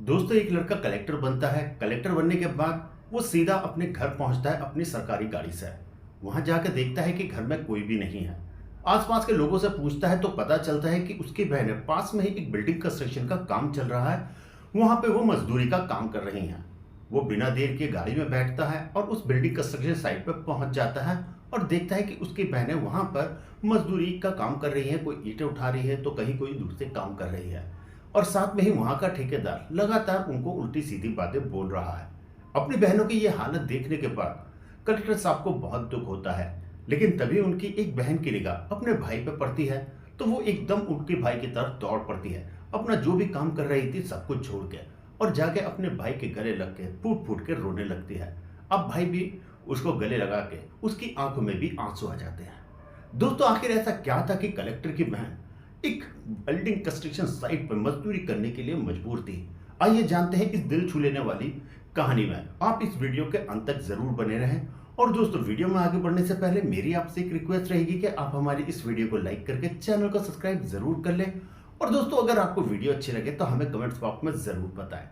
दोस्तों एक लड़का कलेक्टर बनता है। कलेक्टर बनने के बाद वो सीधा अपने घर पहुंचता है अपनी सरकारी गाड़ी से। वहां जाकर देखता है कि घर में कोई भी नहीं है। आसपास के लोगों से पूछता है तो पता चलता है कि उसकी बहनें पास में ही एक बिल्डिंग कंस्ट्रक्शन का काम चल रहा है, वहां पे वो मजदूरी का काम कर रही हैं। वो बिना देर के गाड़ी में बैठता है और उस बिल्डिंग कंस्ट्रक्शन साइट पर पहुंच जाता है और देखता है कि उसकी बहनें वहां पर मजदूरी का काम कर रही हैं। कोई ईंटें उठा रही है तो कहीं कोई दूसरे काम कर रही है और साथ में ही वहां का ठेकेदार लगातार उनको उल्टी सीधी बातें बोल रहा है। अपनी बहनों की यह हालत देखने के बाद कलेक्टर साहब को बहुत दुख होता है, लेकिन तभी उनकी एक बहन की निगाह अपने भाई पर पड़ती है तो वो एकदम उनके भाई की तरफ दौड़ पड़ती है। अपना जो भी काम कर रही थी सब कुछ छोड़ के और जाके अपने भाई के गले लग के फूट फूट के रोने लगती है। अब भाई भी उसको गले लगा के उसकी आंखों में भी आंसू आ जाते हैं। दोस्तों आखिर ऐसा क्या था कि कलेक्टर की बहन एक बिल्डिंग कंस्ट्रक्शन साइट पर मजदूरी करने के लिए मजबूर थी? आइए जानते हैं इस दिल छू लेने वाली कहानी में। आप इस वीडियो के अंत तक जरूर बने रहें। और दोस्तों वीडियो में आगे बढ़ने से पहले मेरी आपसे एक रिक्वेस्ट रहेगी कि आप हमारी इस वीडियो को लाइक करके चैनल को सब्सक्राइब जरूर कर लें। और दोस्तों अगर आपको वीडियो अच्छी लगे तो हमें कमेंट्स बॉक्स में जरूर बताएं।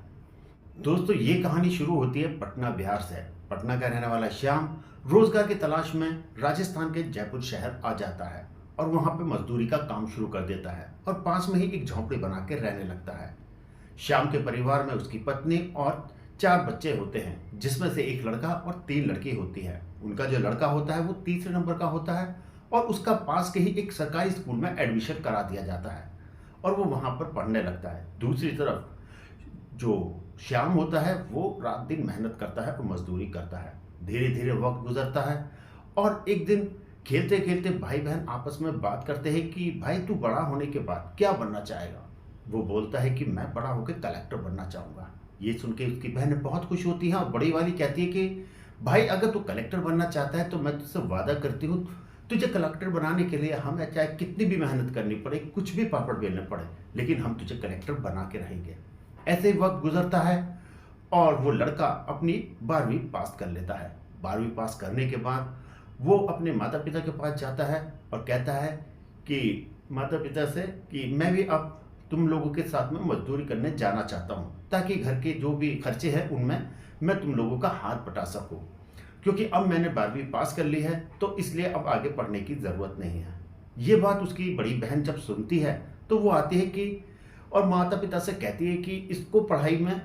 दोस्तों ये कहानी शुरू होती है पटना बिहार से। पटना का रहने वाला श्याम रोजगार की तलाश में राजस्थान के जयपुर शहर आ जाता है और वहां पे मजदूरी का काम शुरू कर देता है और पास में ही एक झोंपड़ी बना के रहने लगता है। श्याम के परिवार में उसकी पत्नी और 4 बच्चे होते हैं, जिसमें से एक लड़का और 3 लड़की होती है। उनका जो लड़का होता है वो तीसरे नंबर का होता है और उसका पास के ही एक सरकारी स्कूल में एडमिशन करा दिया जाता है और वो वहां पर पढ़ने लगता है। दूसरी तरफ जो श्याम होता है वो रात दिन मेहनत करता है और मजदूरी करता है। धीरे धीरे वक्त गुजरता है और एक दिन खेलते खेलते भाई बहन आपस में बात करते हैं कि भाई तू बड़ा होने के बाद क्या बनना चाहेगा। वो बोलता है कि मैं बड़ा होकर कलेक्टर बनना चाहूंगा। ये सुन के उसकी बहनें बहुत खुश होती हैं और बड़ी वाली कहती है कि भाई अगर तू कलेक्टर बनना चाहता है तो मैं तुझसे वादा करती हूँ, तुझे कलेक्टर बनाने के लिए हमें चाहे कितनी भी मेहनत करनी पड़े, कुछ भी पापड़ बेलने पड़े, लेकिन हम तुझे कलेक्टर बना के रहेंगे। ऐसे ही वक्त गुजरता है और वो लड़का अपनी 12वीं पास कर लेता है। 12वीं पास करने के बाद वो अपने माता पिता के पास जाता है और कहता है कि माता पिता से कि मैं भी अब तुम लोगों के साथ में मजदूरी करने जाना चाहता हूँ, ताकि घर के जो भी खर्चे हैं उनमें मैं तुम लोगों का हाथ बटा सकूँ, क्योंकि अब मैंने 12वीं पास कर ली है तो इसलिए अब आगे पढ़ने की ज़रूरत नहीं है। ये बात उसकी बड़ी बहन जब सुनती है तो वो आती है कि और माता पिता से कहती है कि इसको पढ़ाई में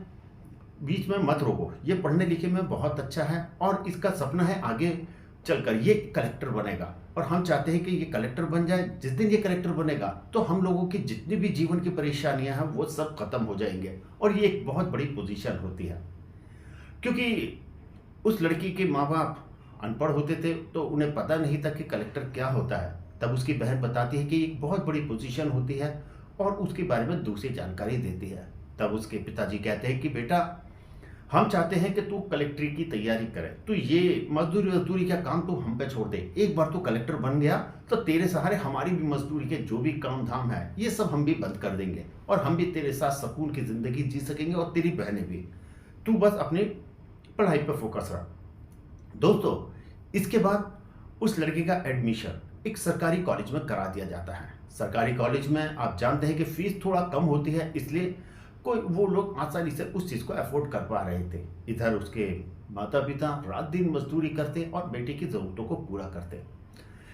बीच में मत रोको, ये पढ़ने लिखे में बहुत अच्छा है और इसका सपना है आगे चलकर ये कलेक्टर बनेगा और हम चाहते हैं कि ये कलेक्टर बन जाए। जिस दिन ये कलेक्टर बनेगा तो हम लोगों की जितनी भी जीवन की परेशानियां हैं वो सब खत्म हो जाएंगे और ये एक बहुत बड़ी पोजीशन होती है। क्योंकि उस लड़की के माँ बाप अनपढ़ होते थे तो उन्हें पता नहीं था कि कलेक्टर क्या होता है। तब उसकी बहन बताती है कि एक बहुत बड़ी पोजीशन होती है और उसके बारे में दूसरी जानकारी देती है। तब उसके पिताजी कहते हैं कि बेटा हम चाहते हैं कि तू कलेक्ट्री की तैयारी करे, तू ये मजदूरी का काम तू हम पे छोड़ दे। एक बार तू कलेक्टर बन गया तो तेरे सहारे हमारी भी मजदूरी के जो भी काम धाम है ये सब हम भी बंद कर देंगे और हम भी तेरे साथ सुकून की जिंदगी जी सकेंगे और तेरी बहनें भी। तू बस अपनी पढ़ाई पर फोकस रख। दोस्तों इसके बाद उस लड़के का एडमिशन एक सरकारी कॉलेज में करा दिया जाता है। सरकारी कॉलेज में आप जानते हैं कि फीस थोड़ा कम होती है, इसलिए कोई वो लोग आसानी से उस चीज़ को अफोर्ड कर पा रहे थे। इधर उसके माता पिता रात दिन मजदूरी करते और बेटे की ज़रूरतों को पूरा करते।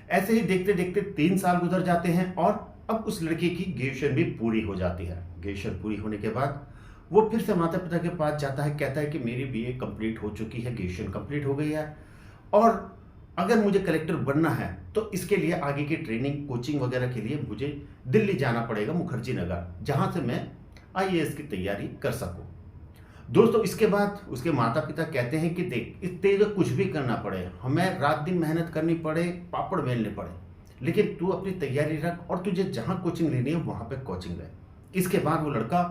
ऐसे ही देखते देखते 3 साल गुजर जाते हैं और अब उस लड़के की ग्रेजुएशन भी पूरी हो जाती है। ग्रेजुएशन पूरी होने के बाद वो फिर से माता पिता के पास जाता है, कहता है कि मेरी बीए कंप्लीट हो चुकी है, ग्रेजुएशन कंप्लीट हो गई है और अगर मुझे कलेक्टर बनना है तो इसके लिए आगे की ट्रेनिंग कोचिंग वगैरह के लिए मुझे दिल्ली जाना पड़ेगा, मुखर्जी नगर, जहाँ से मैं आईएएस की तैयारी कर सकूं। दोस्तों इसके बाद उसके माता पिता कहते हैं कि देख इस तेज कुछ भी करना पड़े, हमें रात दिन मेहनत करनी पड़े, पापड़ बेलने पड़े, लेकिन तू अपनी तैयारी रख और तुझे जहां कोचिंग लेनी है वहां पे कोचिंग ले। इसके बाद वो लड़का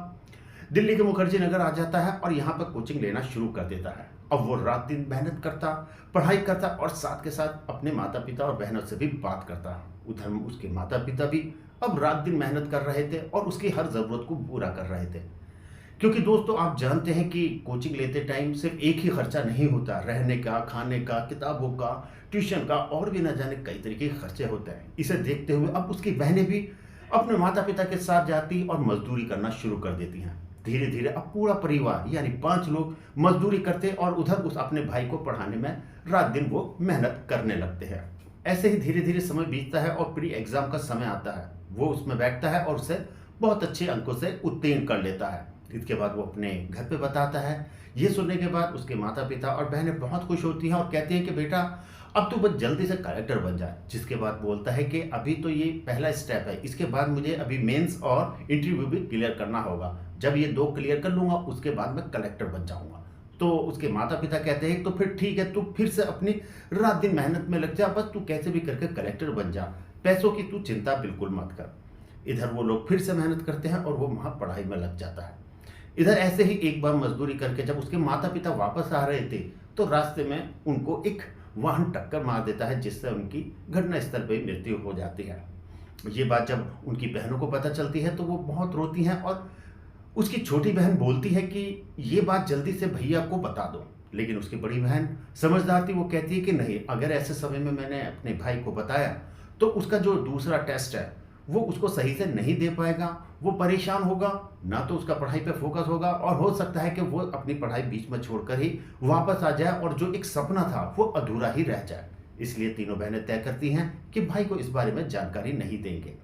दिल्ली के मुखर्जी नगर आ जाता है और यहाँ पर कोचिंग लेना शुरू कर देता है। अब वो रात दिन मेहनत करता, पढ़ाई करता और साथ के साथ अपने माता पिता और बहनों से भी बात करता। उधर उसके माता पिता भी अब रात दिन मेहनत कर रहे थे और उसकी हर ज़रूरत को पूरा कर रहे थे। क्योंकि दोस्तों आप जानते हैं कि कोचिंग लेते टाइम सिर्फ एक ही खर्चा नहीं होता, रहने का, खाने का, किताबों का, ट्यूशन का और भी न जाने कई तरीके के खर्चे होते हैं। इसे देखते हुए अब उसकी बहनें भी अपने माता पिता के साथ जाती और मजदूरी करना शुरू कर देती हैं। धीरे धीरे अब पूरा परिवार यानी 5 लोग मजदूरी करते और उधर उस अपने भाई को पढ़ाने में रात दिन वो मेहनत करने लगते हैं। ऐसे ही धीरे धीरे समय बीतता है और प्री एग्जाम का समय आता है। वो उसमें बैठता है और उसे बहुत अच्छे अंकों से उत्तीर्ण कर लेता है। इसके बाद वो अपने घर पे बताता है। ये सुनने के बाद उसके माता पिता और बहनें बहुत खुश होती हैं और कहती हैं कि बेटा अब तू बस जल्दी से कलेक्टर बन जाए। जिसके बाद बोलता है कि अभी तो ये पहला स्टेप है, इसके बाद मुझे अभी मेंस और इंटरव्यू भी क्लियर करना होगा। जब ये 2 क्लियर कर लूँगा उसके बाद मैं कलेक्टर बन जाऊँगा। तो उसके माता पिता कहते हैं तो फिर ठीक है, तू फिर से अपनी रात दिन मेहनत में लग जा, बस तू कैसे भी करके कलेक्टर बन जा, पैसों की तू चिंता बिल्कुल मत कर। इधर वो लोग फिर से मेहनत करते हैं और वो वहाँ पढ़ाई में लग जाता है। इधर ऐसे ही एक बार मजदूरी करके जब उसके माता पिता वापस आ रहे थे तो रास्ते में उनको एक वाहन टक्कर मार देता है, जिससे उनकी घटनास्थल पर मृत्यु हो जाती है। ये बात जब उनकी बहनों को पता चलती है तो वो बहुत रोती हैं और उसकी छोटी बहन बोलती है कि ये बात जल्दी से भैया को बता दो। लेकिन उसकी बड़ी बहन समझदार थी, वो कहती है कि नहीं, अगर ऐसे समय में मैंने अपने भाई को बताया तो उसका जो दूसरा टेस्ट है वो उसको सही से नहीं दे पाएगा, वो परेशान होगा, ना तो उसका पढ़ाई पे फोकस होगा और हो सकता है कि वो अपनी पढ़ाई बीच में छोड़कर ही वापस आ जाए और जो एक सपना था वो अधूरा ही रह जाए। इसलिए तीनों बहनें तय करती हैं कि भाई को इस बारे में जानकारी नहीं देंगे।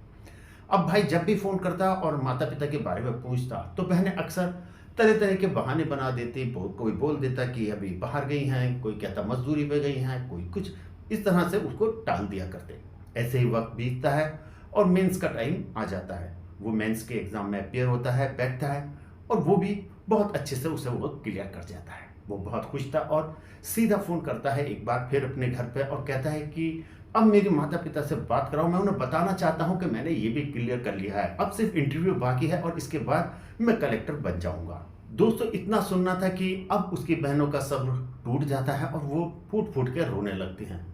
अब भाई जब भी फ़ोन करता और माता पिता के बारे में पूछता तो बहनें अक्सर तरह तरह के बहाने बना देती। कोई बोल देता कि अभी बाहर गई हैं, कोई कहता मजदूरी पे गई हैं, कोई कुछ, इस तरह से उसको टाल दिया करते। ऐसे ही वक्त बीतता है और मेंस का टाइम आ जाता है। वो मेंस के एग्ज़ाम में अपियर होता है, बैठता है और वो भी बहुत अच्छे से उसे वो क्लियर कर जाता है। वो बहुत खुश था और सीधा फ़ोन करता है एक बार फिर अपने घर पे और कहता है कि अब मेरे माता पिता से बात कराओ, मैं उन्हें बताना चाहता हूँ कि मैंने ये भी क्लियर कर लिया है, अब सिर्फ इंटरव्यू बाकी है और इसके बाद मैं कलेक्टर बन जाऊँगा। दोस्तों इतना सुनना था कि अब उसकी बहनों का सब्र टूट जाता है और वो फूट फूट के रोने लगती हैं।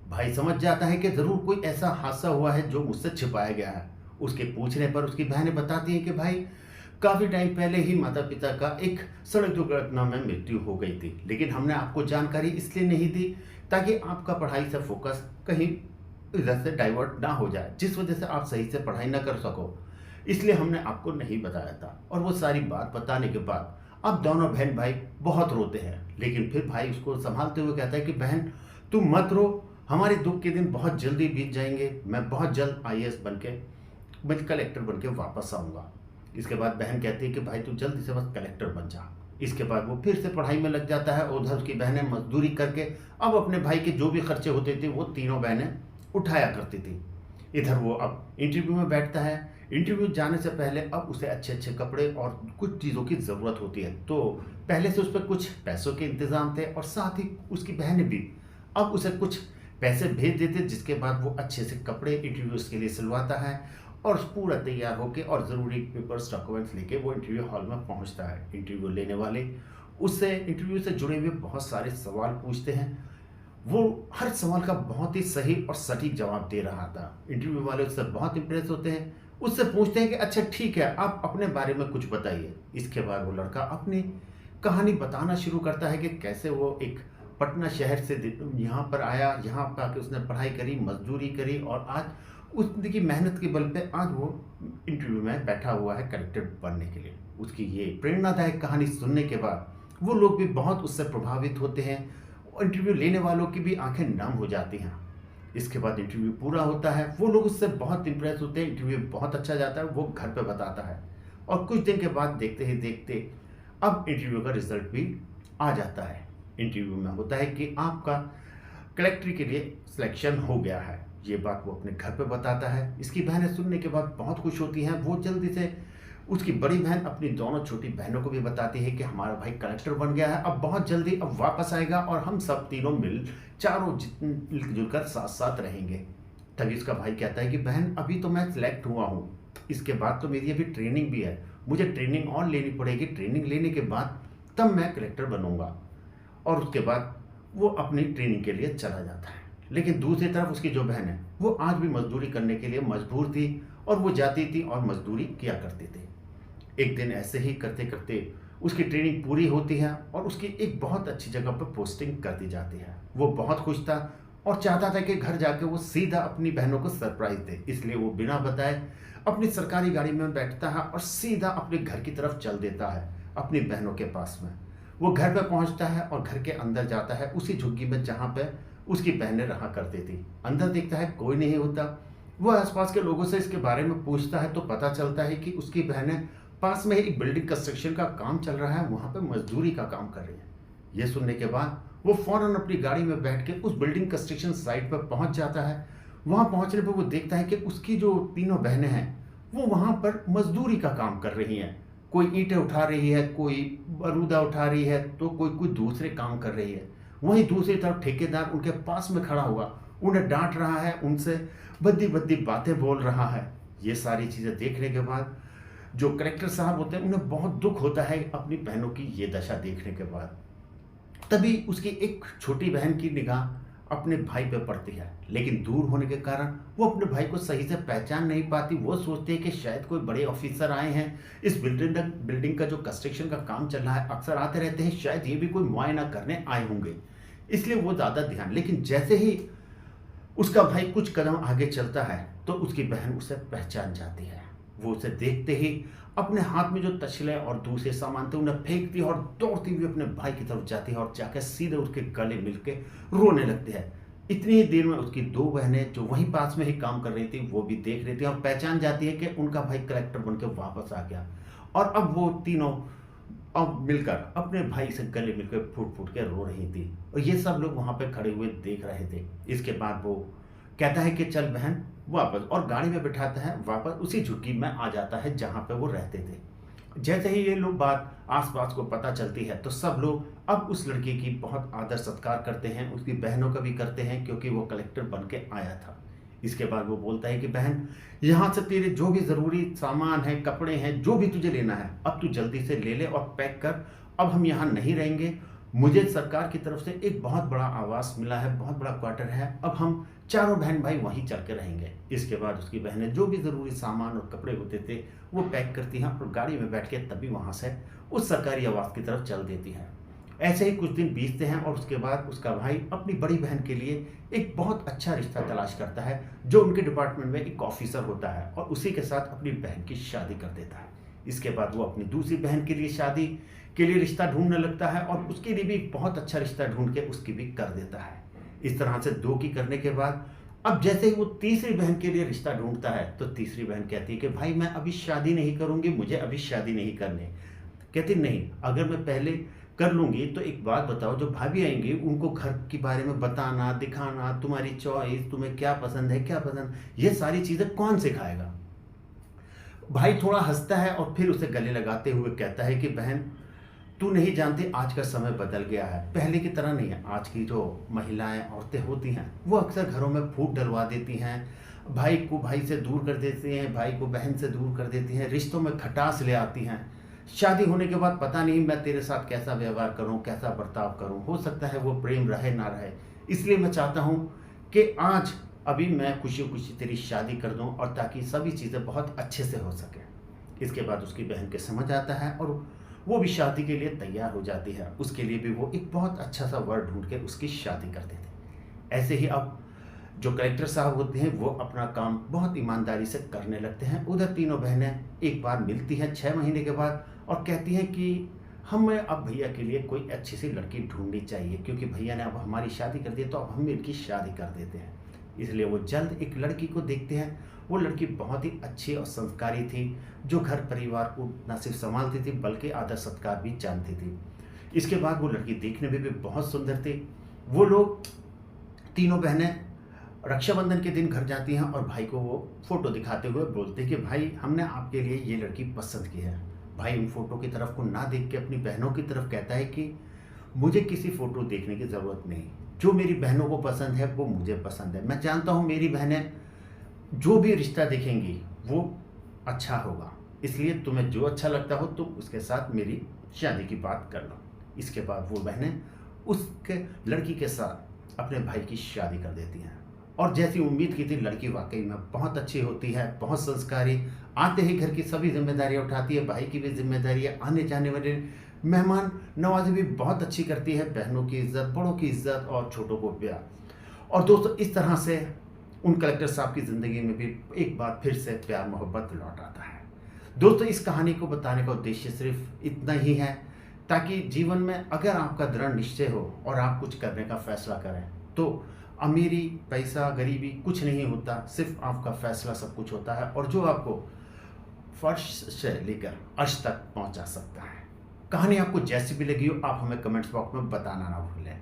भाई समझ जाता है कि ज़रूर कोई ऐसा हादसा हुआ है जो मुझसे छिपाया गया है। उसके पूछने पर उसकी बहनें बताती हैं कि भाई काफ़ी टाइम पहले ही माता पिता का एक सड़क दुर्घटना में मृत्यु हो गई थी, लेकिन हमने आपको जानकारी इसलिए नहीं दी ताकि आपका पढ़ाई से फोकस कहीं इधर से डाइवर्ट ना हो जाए, जिस वजह से आप सही से पढ़ाई ना कर सको, इसलिए हमने आपको नहीं बताया था। और वो सारी बात बताने के बाद अब दोनों बहन भाई बहुत रोते हैं, लेकिन फिर भाई उसको संभालते हुए कहता है कि बहन तुम मत रो, हमारे दुख के दिन बहुत जल्दी बीत जाएंगे, मैं बहुत जल्द आईएएस बन के कलेक्टर बन के वापस आऊँगा। इसके बाद बहन कहती है कि भाई तू जल्दी से बस कलेक्टर बन जा। इसके बाद वो फिर से पढ़ाई में लग जाता है। उधर उसकी बहनें मजदूरी करके अब अपने भाई के जो भी खर्चे होते थे वो तीनों बहनें उठाया करती थी। इधर वो अब इंटरव्यू में बैठता है। इंटरव्यू जाने से पहले अब उसे अच्छे अच्छे कपड़े और कुछ चीज़ों की ज़रूरत होती है, तो पहले से उस पर कुछ पैसों के इंतज़ाम थे और साथ ही उसकी बहनें भी अब उसे कुछ पैसे भेज देते, जिसके बाद वो अच्छे से कपड़े इंटरव्यूज़ के लिए सिलवाता है और पूरा तैयार होकर और ज़रूरी पेपर्स डॉक्यूमेंट्स लेके वो इंटरव्यू हॉल में पहुंचता है। इंटरव्यू लेने वाले उससे इंटरव्यू से जुड़े हुए बहुत सारे सवाल पूछते हैं। वो हर सवाल का बहुत ही सही और सटीक जवाब दे रहा था। इंटरव्यू वाले उससे बहुत इंप्रेस होते हैं, उससे पूछते हैं कि अच्छा ठीक है, आप अपने बारे में कुछ बताइए। इसके बाद वो लड़का अपनी कहानी बताना शुरू करता है कि कैसे वो एक पटना शहर से यहाँ पर आया, यहाँ पर आके उसने पढ़ाई करी, मजदूरी करी और आज उसकी मेहनत के बल पे आज वो इंटरव्यू में बैठा हुआ है कलेक्टर बनने के लिए। उसकी ये प्रेरणादायक कहानी सुनने के बाद वो लोग भी बहुत उससे प्रभावित होते हैं और इंटरव्यू लेने वालों की भी आंखें नम हो जाती हैं। इसके बाद इंटरव्यू पूरा होता है, वो लोग उससे बहुत इंप्रेस होते हैं, इंटरव्यू बहुत अच्छा जाता है, वो घर पे बताता है और कुछ दिन के बाद देखते ही देखते अब इंटरव्यू का रिजल्ट भी आ जाता है। इंटरव्यू में होता है कि आपका कलेक्टर के लिए सिलेक्शन हो गया है। ये बात वो अपने घर पे बताता है। इसकी बहनें सुनने के बाद बहुत खुश होती हैं। वो जल्दी से उसकी बड़ी बहन अपनी दोनों छोटी बहनों को भी बताती है कि हमारा भाई कलेक्टर बन गया है, अब बहुत जल्दी अब वापस आएगा और हम सब तीनों चारों मिलजुल कर साथ साथ रहेंगे। तभी उसका भाई कहता है कि बहन अभी तो मैं सिलेक्ट हुआ हूँ, इसके बाद तो मेरी अभी ट्रेनिंग भी है, मुझे ट्रेनिंग और लेनी पड़ेगी, ट्रेनिंग लेने के बाद तब मैं कलेक्टर बनूंगा। और उसके बाद वो अपनी ट्रेनिंग के लिए चला जाता है। लेकिन दूसरी तरफ उसकी जो बहन है वो आज भी मजदूरी करने के लिए मजबूर थी और वो जाती थी और मजदूरी किया करती थी। एक दिन ऐसे ही करते करते उसकी ट्रेनिंग पूरी होती है और उसकी एक बहुत अच्छी जगह पर पोस्टिंग कर दी जाती है। वो बहुत खुश था और चाहता था कि घर जाके वो सीधा अपनी बहनों को सरप्राइज दे, इसलिए वो बिना बताए अपनी सरकारी गाड़ी में बैठता है और सीधा अपने घर की तरफ चल देता है, अपनी बहनों के पास में। वो घर पे पहुंचता है और घर के अंदर जाता है, उसी झुग्गी में जहाँ पे उसकी बहनें रहा करती थी। अंदर देखता है कोई नहीं होता। वो आसपास के लोगों से इसके बारे में पूछता है तो पता चलता है कि उसकी बहनें पास में एक बिल्डिंग कंस्ट्रक्शन का काम चल रहा है, वहाँ पे मजदूरी का काम कर रही है। ये सुनने के बाद वो फौरन अपनी गाड़ी में बैठ के उस बिल्डिंग कंस्ट्रक्शन साइट पर पहुंच जाता है। वहाँ पहुंचने पर वो देखता है कि उसकी जो तीनों बहनें हैं वो वहाँ पर मजदूरी का काम कर रही हैं। कोई ईंटें उठा रही है, कोई बरूदा उठा रही है, तो कोई कोई दूसरे काम कर रही है। वहीं दूसरी तरफ ठेकेदार उनके पास में खड़ा हुआ उन्हें डांट रहा है, उनसे भद्दी भद्दी बातें बोल रहा है। ये सारी चीज़ें देखने के बाद जो कलेक्टर साहब होते हैं उन्हें बहुत दुख होता है अपनी बहनों की ये दशा देखने के बाद। तभी उसकी एक छोटी बहन की निगाह अपने भाई पे पड़ती है, लेकिन दूर होने के कारण वो अपने भाई को सही से पहचान नहीं पाती। वो सोचते हैं कि शायद कोई बड़े ऑफिसर आए हैं, इस बिल्डिंग का जो कंस्ट्रक्शन का काम चल रहा है अक्सर आते रहते हैं, शायद ये भी कोई मुआयना करने आए होंगे, इसलिए वो ज़्यादा ध्यान। लेकिन जैसे ही उसका भाई कुछ कदम आगे चलता है तो उसकी बहन उसे पहचान जाती है। वो उसे देखते ही अपने हाथ में जो तसले और दूसरे सामान थे उन्हें फेंकती है और दौड़ती हुई अपने भाई की तरफ जाती है और जाकर सीधे उसके गले मिलके रोने लगती है। इतनी ही देर में उसकी दो बहनें जो वहीं पास में ही काम कर रही थी वो भी देख रही थी और पहचान जाती है कि उनका भाई कलेक्टर बनकर वापस आ गया। और अब वो तीनों अब मिलकर अपने भाई से गले मिलकर फूट फूट के रो रही थी और ये सब लोग वहां पे खड़े हुए देख रहे थे। इसके बाद वो कहता है कि चल बहन वापस, और गाड़ी में बिठाता है, वापस उसी झुग्गी में आ जाता है जहां पे वो रहते थे। जैसे ही ये लोग बात आसपास को पता चलती है तो सब लोग अब उस लड़की की बहुत आदर सत्कार करते हैं, उसकी बहनों का भी करते हैं क्योंकि वो कलेक्टर बन के आया था। इसके बाद वो बोलता है कि बहन यहाँ से तेरे जो भी ज़रूरी सामान है, कपड़े हैं, जो भी तुझे लेना है अब तू जल्दी से ले ले और पैक कर। अब हम यहाँ नहीं रहेंगे, मुझे सरकार की तरफ से एक बहुत बड़ा आवास मिला है, बहुत बड़ा क्वार्टर है, अब हम चारों बहन भाई वहीं चल के रहेंगे। इसके बाद उसकी बहनें जो भी ज़रूरी सामान और कपड़े होते थे वो पैक करती हैं और गाड़ी में बैठ के तभी वहाँ से उस सरकारी आवास की तरफ चल देती हैं। ऐसे ही कुछ दिन बीतते हैं और उसके बाद उसका भाई अपनी बड़ी बहन के लिए एक बहुत अच्छा रिश्ता तलाश करता है जो उनके डिपार्टमेंट में एक ऑफिसर होता है और उसी के साथ अपनी बहन की शादी कर देता है। इसके बाद वो अपनी दूसरी बहन के लिए शादी के लिए रिश्ता ढूंढने लगता है और उसके लिए भी एक बहुत अच्छा रिश्ता ढूंढ के उसकी भी कर देता है। इस तरह से दो की करने के बाद अब जैसे ही वो तीसरी बहन के लिए रिश्ता ढूंढता है तो तीसरी बहन कहती है कि भाई मैं अभी शादी नहीं करूंगी, मुझे अभी शादी नहीं करनी। कहती नहीं, अगर मैं पहले कर लूंगी तो एक बात बताओ, जो भाभी आएंगी उनको घर के बारे में बताना, दिखाना, तुम्हारी चॉइस, तुम्हें क्या पसंद है क्या पसंद, ये सारी चीज़ें कौन सिखाएगा। भाई थोड़ा हंसता है और फिर उसे गले लगाते हुए कहता है कि बहन तू नहीं जानती आज का समय बदल गया है, पहले की तरह नहीं है। आज की जो महिलाएं औरतें होती हैं वो अक्सर घरों में फूट डलवा देती हैं, भाई को भाई से दूर कर देती हैं, भाई को बहन से दूर कर देती हैं, रिश्तों में खटास ले आती हैं। शादी होने के बाद पता नहीं मैं तेरे साथ कैसा व्यवहार करूं, कैसा बर्ताव करूं, हो सकता है वो प्रेम रहे ना रहे। इसलिए मैं चाहता हूं कि आज अभी मैं खुशी खुशी तेरी शादी कर दूं और ताकि सभी चीज़ें बहुत अच्छे से हो सके। इसके बाद उसकी बहन के समझ आता है और वो भी शादी के लिए तैयार हो जाती है। उसके लिए भी वो एक बहुत अच्छा सा वर ढूंढ के उसकी शादी कर देते हैं। ऐसे ही अब जो कलेक्टर साहब होते हैं वो अपना काम बहुत ईमानदारी से करने लगते हैं। उधर तीनों बहनें एक बार मिलती हैं 6 महीने के बाद और कहती हैं कि हमें अब भैया के लिए कोई अच्छी सी लड़की ढूंढनी चाहिए क्योंकि भैया ने अब हमारी शादी कर दी तो अब हम इनकी शादी कर देते हैं। इसलिए वो जल्द एक लड़की को देखते हैं। वो लड़की बहुत ही अच्छी और संस्कारी थी जो घर परिवार को न सिर्फ संभालती थी बल्कि आदर सत्कार भी जानती थी। इसके बाद वो लड़की देखने में भी बहुत सुंदर थी। वो लोग तीनों बहनें रक्षाबंधन के दिन घर जाती हैं और भाई को वो फोटो दिखाते हुए बोलते हैं कि भाई हमने आपके लिए ये लड़की पसंद की है। भाई उन फोटो की तरफ को ना देख के अपनी बहनों की तरफ कहता है कि मुझे किसी फोटो देखने की ज़रूरत नहीं, जो मेरी बहनों को पसंद है वो मुझे पसंद है। मैं जानता हूँ मेरी बहनें जो भी रिश्ता देखेंगी वो अच्छा होगा, इसलिए तुम्हें जो अच्छा लगता हो तुम उसके साथ मेरी शादी की बात कर लो। इसके बाद वो बहनें उसके लड़की के साथ अपने भाई की शादी कर देती हैं और जैसी उम्मीद की थी लड़की वाकई में बहुत अच्छी होती है, बहुत संस्कारी। आते ही घर की सभी जिम्मेदारियां उठाती है, भाई की भी जिम्मेदारी है, आने जाने वाले मेहमान नवाजी भी बहुत अच्छी करती है, बहनों की इज्जत, बड़ों की इज्जत और छोटों को प्यार। और दोस्तों इस तरह से उन कलेक्टर साहब की ज़िंदगी में भी एक बार फिर से प्यार मोहब्बत लौट आता है। दोस्तों, इस कहानी को बताने का उद्देश्य सिर्फ इतना ही है ताकि जीवन में अगर आपका दृढ़ निश्चय हो और आप कुछ करने का फैसला करें तो अमीरी, पैसा, गरीबी कुछ नहीं होता, सिर्फ आपका फैसला सब कुछ होता है और जो आपको फर्श से लेकर अर्श तक पहुंचा सकता है। कहानी आपको जैसी भी लगी हो आप हमें कमेंट्स बॉक्स में बताना ना भूलें।